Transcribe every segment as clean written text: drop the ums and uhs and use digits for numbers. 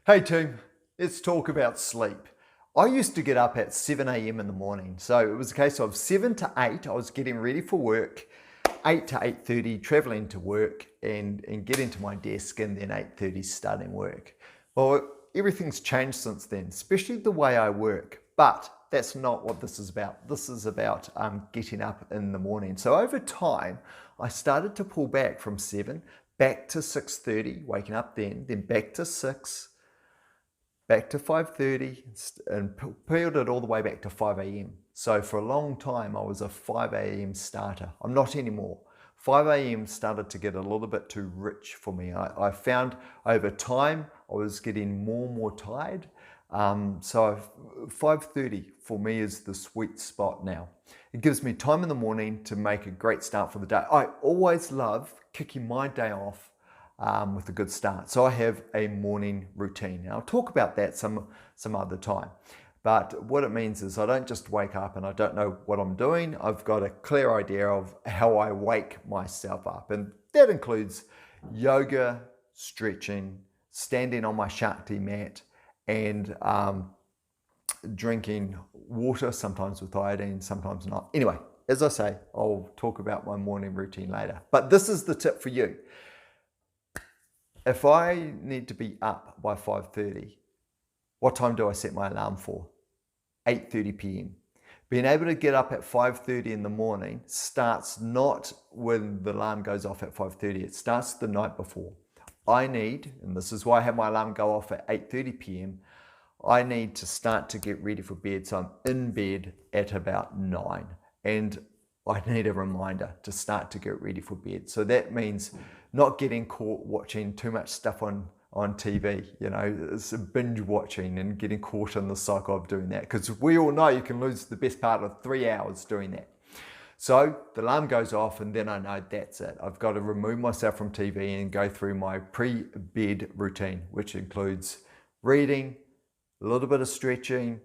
Hey team, let's talk about sleep. I used to get up at 7 a.m. in the morning. So it was a case of 7 to 8, I was getting ready for work, 8 to 8:30 traveling to work and getting to my desk, and then 8:30 starting work. Well, everything's changed since then, especially the way I work, but that's not what this is about. This is about getting up in the morning. So over time, I started to pull back from 7, back to 6:30, waking up then back to 6, back to 5:30, and peeled it all the way back to 5 a.m. So for a long time, I was a 5 a.m. starter. I'm not anymore. 5 a.m. started to get a little bit too rich for me. I found over time, I was getting more and more tired. So 5:30 for me is the sweet spot now. It gives me time in the morning to make a great start for the day. I always love kicking my day off with a good start. So I have a morning routine. Now I'll talk about that some other time. But what it means is I don't just wake up and I don't know what I'm doing. I've got a clear idea of how I wake myself up. And that includes yoga, stretching, standing on my Shakti mat, and drinking water, sometimes with iodine, sometimes not. Anyway, as I say, I'll talk about my morning routine later. But this is the tip for you. If I need to be up by 5:30, what time do I set my alarm for? 8:30 p.m. Being able to get up at 5:30 in the morning starts not when the alarm goes off at 5:30, it starts the night before. I need, and this is why I have my alarm go off at 8:30 p.m, I need to start to get ready for bed. So I'm in bed at about 9, and I need a reminder to start to get ready for bed. So that means not getting caught watching too much stuff on TV, it's binge watching and getting caught in the cycle of doing that, because we all know you can lose the best part of 3 hours doing that. So the alarm goes off, and then I know that's it. I've got to remove myself from TV and go through my pre-bed routine, which includes reading, a little bit of stretching,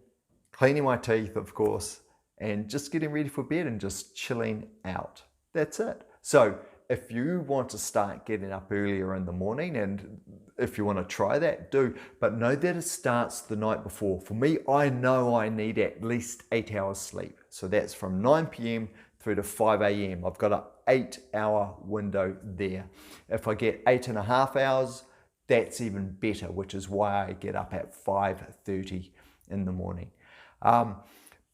cleaning my teeth, of course, and just getting ready for bed and just chilling out. That's it. So if you want to start getting up earlier in the morning, and if you want to try that, do, but know that it starts the night before. For me, I know I need at least 8 hours sleep. So that's from 9 p.m. through to 5 a.m. I've got an 8-hour window there. If I get 8.5 hours, that's even better, which is why I get up at 5:30 in the morning.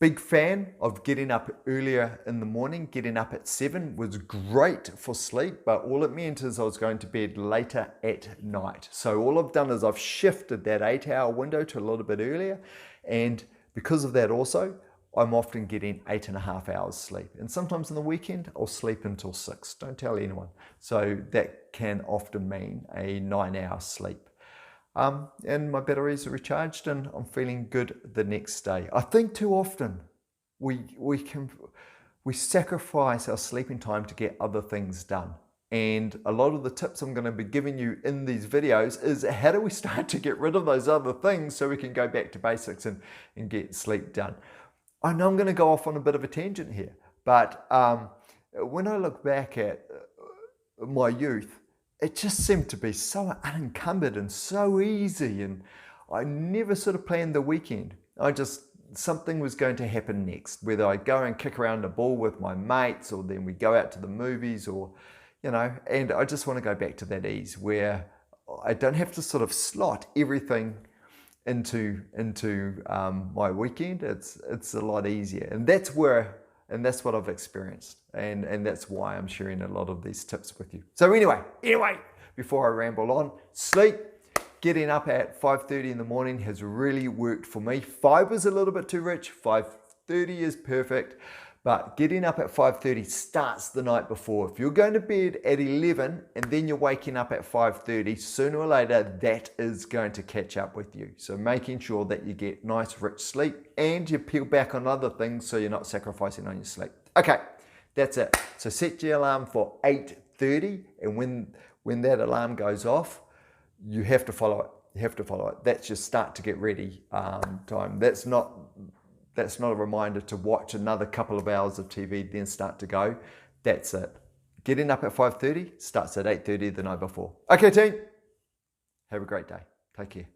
Big fan of getting up earlier in the morning. Getting up at 7 was great for sleep, but all it meant is I was going to bed later at night. So all I've done is I've shifted that 8-hour window to a little bit earlier, and because of that also, I'm often getting 8.5 hours sleep. And sometimes on the weekend, I'll sleep until 6. Don't tell anyone. So that can often mean a 9-hour sleep. And my batteries are recharged and I'm feeling good the next day. I think too often we sacrifice our sleeping time to get other things done. And a lot of the tips I'm going to be giving you in these videos is how do we start to get rid of those other things so we can go back to basics and get sleep done. I know I'm going to go off on a bit of a tangent here, but when I look back at my youth, it just seemed to be so unencumbered and so easy, and I never sort of planned the weekend. Something was going to happen next, whether I go and kick around the ball with my mates, or then we go out to the movies, or, and I just want to go back to that ease where I don't have to sort of slot everything into my weekend. It's a lot easier, and that's what I've experienced, and that's why I'm sharing a lot of these tips with you. So anyway, before I ramble on, sleep. Getting up at 5:30 in the morning has really worked for me. 5 was a little bit too rich. 5:30 is perfect. But getting up at 5:30 starts the night before. If you're going to bed at 11 and then you're waking up at 5:30, sooner or later that is going to catch up with you. So making sure that you get nice rich sleep and you peel back on other things so you're not sacrificing on your sleep. Okay, that's it. So set your alarm for 8:30, and when that alarm goes off, you have to follow it. You have to follow it. That's your start to get ready time. That's not a reminder to watch another couple of hours of TV, then start to go. That's it. Getting up at 5:30 starts at 8:30 the night before. Okay, team. Have a great day. Take care.